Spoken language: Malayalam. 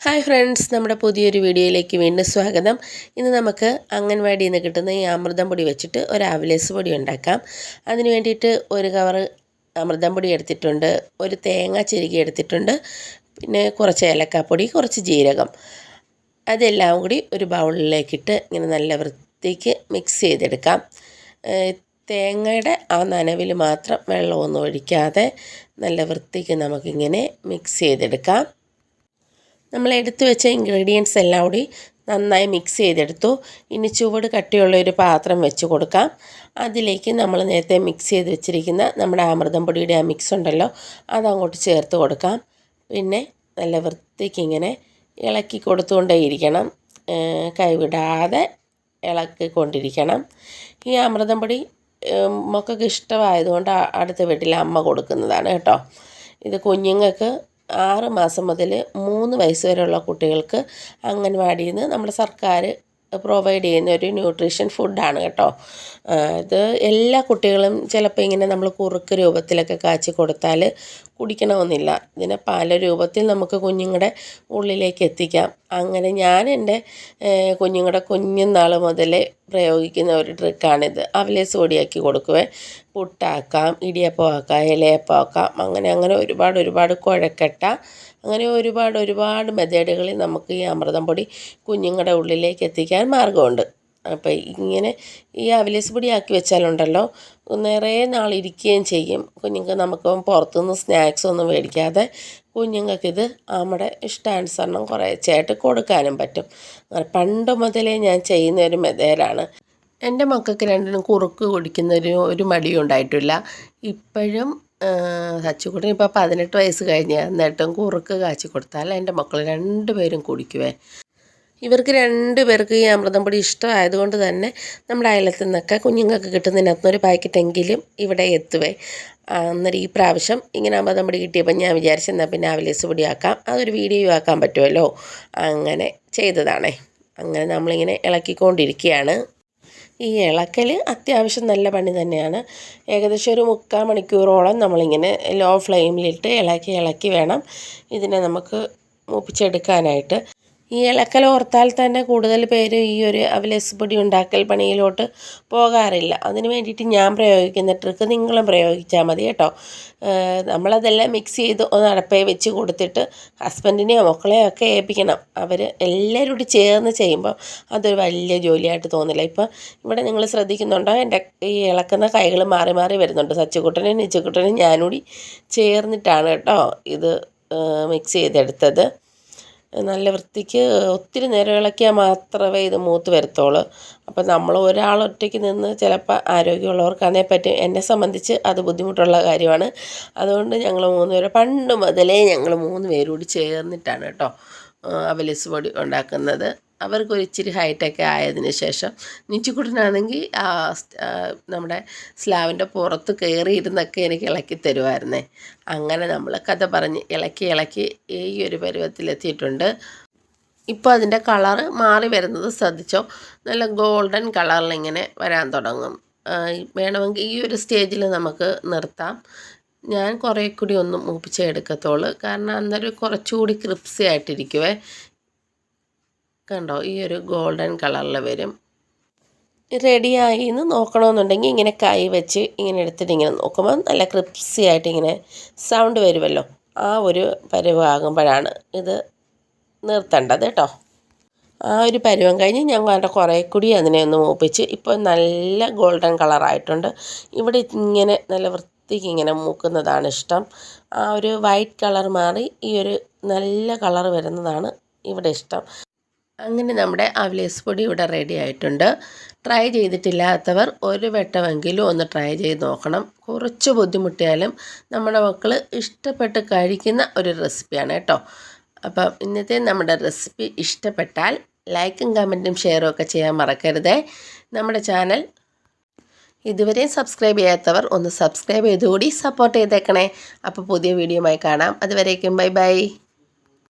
ഹായ് ഫ്രണ്ട്സ്, നമ്മുടെ പുതിയൊരു വീഡിയോയിലേക്ക് വീണ്ടും സ്വാഗതം. ഇന്ന് നമുക്ക് അംഗൻവാടിയിൽ നിന്ന് കിട്ടുന്ന ഈ അമൃതം പൊടി വെച്ചിട്ട് ഒരു അവലേസ് പൊടി ഉണ്ടാക്കാം. അതിന് വേണ്ടിയിട്ട് ഒരു കവർ അമൃതം പൊടി എടുത്തിട്ടുണ്ട്, ഒരു തേങ്ങ ചിരകി എടുത്തിട്ടുണ്ട്, പിന്നെ കുറച്ച് ഏലക്കാപ്പൊടി, കുറച്ച് ജീരകം. അതെല്ലാം കൂടി ഒരു ബൗളിലേക്കിട്ട് ഇങ്ങനെ നല്ല വൃത്തിക്ക് മിക്സ് ചെയ്തെടുക്കാം. തേങ്ങയുടെ ആ നനവിൽ മാത്രം വെള്ളമൊന്നും ഒഴിക്കാതെ നല്ല വൃത്തിക്ക് നമുക്കിങ്ങനെ മിക്സ് ചെയ്തെടുക്കാം. നമ്മൾ എടുത്തു വെച്ച ഇൻഗ്രീഡിയൻസ് എല്ലാം കൂടി നന്നായി മിക്സ് ചെയ്തെടുത്തു. ഇനി ചുവട് കട്ടിയുള്ള ഒരു പാത്രം വെച്ച് കൊടുക്കാം. അതിലേക്ക് നമ്മൾ നേരത്തെ മിക്സ് ചെയ്ത് വെച്ചിരിക്കുന്ന നമ്മുടെ അമൃതം പൊടിയുടെ ആ മിക്സ് ഉണ്ടല്ലോ, അതങ്ങോട്ട് ചേർത്ത് കൊടുക്കാം. പിന്നെ നല്ല വൃത്തിക്ക് ഇങ്ങനെ ഇളക്കി കൊടുത്തുകൊണ്ടേയിരിക്കണം, കൈവിടാതെ ഇളക്കിക്കൊണ്ടിരിക്കണം. ഈ അമൃതം പൊടി മക്കൾക്ക് ഇഷ്ടമായതുകൊണ്ട് അടുത്ത വീട്ടിൽ അമ്മ കൊടുക്കുന്നതാണ് കേട്ടോ. ഇത് കുഞ്ഞുങ്ങൾക്ക് 6 മാസം മുതൽ 3 വയസ്സ് വരെയുള്ള കുട്ടികൾക്ക് അംഗൻവാടിയിൽ നിന്ന് നമ്മുടെ സർക്കാർ പ്രൊവൈഡ് ചെയ്യുന്ന ഒരു ന്യൂട്രീഷൻ ഫുഡാണ് കേട്ടോ. ഇത് എല്ലാ കുട്ടികളും ചിലപ്പോൾ ഇങ്ങനെ നമ്മൾ കുറുക്ക് രൂപത്തിലൊക്കെ കാച്ചി കൊടുത്താൽ കുടിക്കണമെന്നില്ല. ഇതിനെ പല രൂപത്തിൽ നമുക്ക് കുഞ്ഞുങ്ങളുടെ ഉള്ളിലേക്ക് എത്തിക്കാം. അങ്ങനെ ഞാൻ എൻ്റെ കുഞ്ഞുങ്ങളുടെ കുഞ്ഞുനാൾ മുതലേ പ്രയോഗിക്കുന്ന ഒരു ട്രിക്കാണിത്. അവലേസ് പൊടിയാക്കി കൊടുക്കുവേ. പുട്ടാക്കാം, ഇടിയപ്പമാക്കാം, ഇലയപ്പമാക്കാം, അങ്ങനെ ഒരുപാട് കുഴക്കട്ട, അങ്ങനെ ഒരുപാട് മെത്തേഡുകളിൽ നമുക്ക് ഈ അമൃതം പൊടി കുഞ്ഞുങ്ങളുടെ ഉള്ളിലേക്ക് എത്തിക്കാൻ മാർഗമുണ്ട്. അപ്പോൾ ഇങ്ങനെ ഈ അവലേസ് പൊടി ആക്കി വെച്ചാലുണ്ടല്ലോ നിറയെ നാൾ ഇരിക്കുകയും ചെയ്യും. കുഞ്ഞുങ്ങൾക്ക് നമുക്ക് പുറത്തുനിന്ന് സ്നാക്സ് ഒന്നും മേടിക്കാതെ കുഞ്ഞുങ്ങൾക്കിത് നമ്മുടെ ഇഷ്ടാനുസരണം കുറേശ്ശെയായിട്ട് കൊടുക്കാനും പറ്റും. പണ്ട് മുതലേ ഞാൻ ചെയ്യുന്ന ഒരു മെത്തേഡാണ്. എൻ്റെ മക്കൾക്ക് രണ്ടിനും കുറുക്ക് കുടിക്കുന്നൊരു മടിയും ഉണ്ടായിട്ടില്ല. ഇപ്പോഴും സച്ചുകുട്ടൻ ഇപ്പോൾ 18 വയസ്സ് കഴിഞ്ഞ്, എന്നിട്ടും കുറുക്ക് കാച്ചി കൊടുത്താൽ എൻ്റെ മക്കൾ 2 പേരും കുടിക്കുവേ. ഇവർക്ക് 2 പേർക്ക് ഈ അമൃതം പൊടി ഇഷ്ടമായതുകൊണ്ട് തന്നെ നമ്മുടെ അയലത്തു നിന്നൊക്കെ കുഞ്ഞുങ്ങൾക്ക് കിട്ടുന്നതിനകത്തുനിന്നൊരു പാക്കറ്റെങ്കിലും ഇവിടെ എത്തുവേ. അന്നേരം ഈ പ്രാവശ്യം ഇങ്ങനെ അമൃതം പൊടി കിട്ടിയപ്പോൾ ഞാൻ വിചാരിച്ചെന്നാൽ പിന്നെ അവലേസ് പൊടി ആക്കാം, അതൊരു വീഡിയോ ആക്കാൻ പറ്റുമല്ലോ, അങ്ങനെ ചെയ്തതാണേ. അങ്ങനെ നമ്മളിങ്ങനെ ഇളക്കിക്കൊണ്ടിരിക്കുകയാണ്. ഈ ഇളക്കൽ അത്യാവശ്യം നല്ല പണി തന്നെയാണ്. ഏകദേശം ഒരു 3/4 മണിക്കൂറോളം നമ്മളിങ്ങനെ ലോ ഫ്ലെയിമിലിട്ട് ഇളക്കി വേണം ഇതിനെ നമുക്ക് മൂപ്പിച്ചെടുക്കാനായിട്ട്. ഈ ഇളക്കൽ ഓർത്താൽ തന്നെ കൂടുതൽ പേര് ഈ ഒരു അവലേസ് പൊടി ഉണ്ടാക്കൽ പണിയിലോട്ട് പോകാറില്ല. അതിന് വേണ്ടിയിട്ട് ഞാൻ പ്രയോഗിക്കുന്ന ട്രിക്ക് നിങ്ങളും പ്രയോഗിച്ചാൽ മതി കേട്ടോ. നമ്മളതെല്ലാം മിക്സ് ചെയ്ത് ഒന്ന് അടപ്പേ വെച്ച് കൊടുത്തിട്ട് ഹസ്ബൻഡിനെയോ മക്കളെയോ ഒക്കെ ഏൽപ്പിക്കണം. അവർ എല്ലാവരും കൂടി ചേർന്ന് ചെയ്യുമ്പോൾ അതൊരു വലിയ ജോലിയായിട്ട് തോന്നില്ല. ഇപ്പം ഇവിടെ നിങ്ങൾ ശ്രദ്ധിക്കുന്നുണ്ടോ, എൻ്റെ ഈ ഇളക്കുന്ന കൈകൾ മാറി വരുന്നുണ്ട്. സച്ചുകുട്ടനും നിച്ചുകുട്ടനും ഞാനൂടി ചേർന്നിട്ടാണ് കേട്ടോ ഇത് മിക്സ് ചെയ്തെടുത്തത്. നല്ല വൃത്തിക്ക് ഒത്തിരി നേരം ഇളക്കിയാൽ മാത്രമേ ഇത് മൂത്ത് വരത്തുള്ളൂ. അപ്പം നമ്മൾ ഒരാളൊറ്റയ്ക്ക് നിന്ന് ചിലപ്പോൾ ആരോഗ്യമുള്ളവർക്കാണെങ്കിൽ പറ്റും. എന്നെ സംബന്ധിച്ച് അത് ബുദ്ധിമുട്ടുള്ള കാര്യമാണ്. അതുകൊണ്ട് ഞങ്ങൾ 3 പേര് പണ്ട് മുതലേ ഞങ്ങൾ 3 പേരും കൂടി ചേർന്നിട്ടാണ് കേട്ടോ അവലേസ് പൊടി ഉണ്ടാക്കുന്നത്. അവർക്കൊരു ഇച്ചിരി ഹൈറ്റൊക്കെ ആയതിന് ശേഷം നിച്ചുകുട്ടനാണെങ്കിൽ നമ്മുടെ സ്ലാവിൻ്റെ പുറത്ത് കയറിയിരുന്നൊക്കെ എനിക്ക് ഇളക്കി തരുമായിരുന്നേ. അങ്ങനെ നമ്മൾ കഥ പറഞ്ഞ് ഇളക്കി ഈ ഒരു പരുവത്തിലെത്തിയിട്ടുണ്ട്. ഇപ്പോൾ അതിൻ്റെ കളറ് മാറി വരുന്നത് ശ്രദ്ധിച്ചോ, നല്ല ഗോൾഡൻ കളറിലിങ്ങനെ വരാൻ തുടങ്ങും. വേണമെങ്കിൽ ഈ ഒരു സ്റ്റേജിൽ നമുക്ക് നിർത്താം. ഞാൻ കുറേ കൂടി ഒന്ന് മൂപ്പിച്ചെടുക്കത്തുള്ളൂ, കാരണം അന്നേരം കുറച്ചുകൂടി ക്രിപ്സി ആയിട്ടിരിക്കുവേ. കണ്ടോ, ഈ ഒരു ഗോൾഡൻ കളറിൽ വരും. റെഡിയായി എന്ന് നോക്കണമെന്നുണ്ടെങ്കിൽ ഇങ്ങനെ കൈ വെച്ച് ഇങ്ങനെ എടുത്തിട്ട് ഇങ്ങനെ നോക്കുമ്പോൾ നല്ല ക്രിപ്സി ആയിട്ട് ഇങ്ങനെ സൗണ്ട് വരുമല്ലോ. ആ ഒരു പരുവാകുമ്പോഴാണ് ഇത് നിർത്തേണ്ടത് കേട്ടോ. ആ ഒരു പരുവം കഴിഞ്ഞ് ഞങ്ങൾ അതിൻ്റെ കുറേ കൂടി അതിനെ ഒന്ന് മൂപ്പിച്ച് ഇപ്പോൾ നല്ല ഗോൾഡൻ കളറായിട്ടുണ്ട്. ഇവിടെ ഇങ്ങനെ നല്ല വൃത്തിക്ക് ഇങ്ങനെ മൂക്കുന്നതാണ് ഇഷ്ടം. ആ ഒരു വൈറ്റ് കളർ മാറി ഈ ഒരു നല്ല കളർ വരുന്നതാണ് ഇവിടെ ഇഷ്ടം. അങ്ങനെ നമ്മുടെ അവലേസ് പൊടി ഇവിടെ റെഡി ആയിട്ടുണ്ട്. ട്രൈ ചെയ്തിട്ടില്ലാത്തവർ ഒരു വട്ടമെങ്കിലും ഒന്ന് ട്രൈ ചെയ്ത് നോക്കണം. കുറച്ച് ബുദ്ധിമുട്ടിയാലും നമ്മുടെ മക്കൾ ഇഷ്ടപ്പെട്ട് കഴിക്കുന്ന ഒരു റെസിപ്പിയാണ് കേട്ടോ. അപ്പം ഇന്നത്തെ നമ്മുടെ റെസിപ്പി ഇഷ്ടപ്പെട്ടാൽ ലൈക്കും കമൻറ്റും ഷെയറും ഒക്കെ ചെയ്യാൻ മറക്കരുതേ. നമ്മുടെ ചാനൽ ഇതുവരെയും സബ്സ്ക്രൈബ് ചെയ്യാത്തവർ ഒന്ന് സബ്സ്ക്രൈബ് ചെയ്തുകൂടി സപ്പോർട്ട് ചെയ്തേക്കണേ. അപ്പോൾ പുതിയ വീഡിയോയുമായി കാണാം. അതുവരേക്കും ബൈ.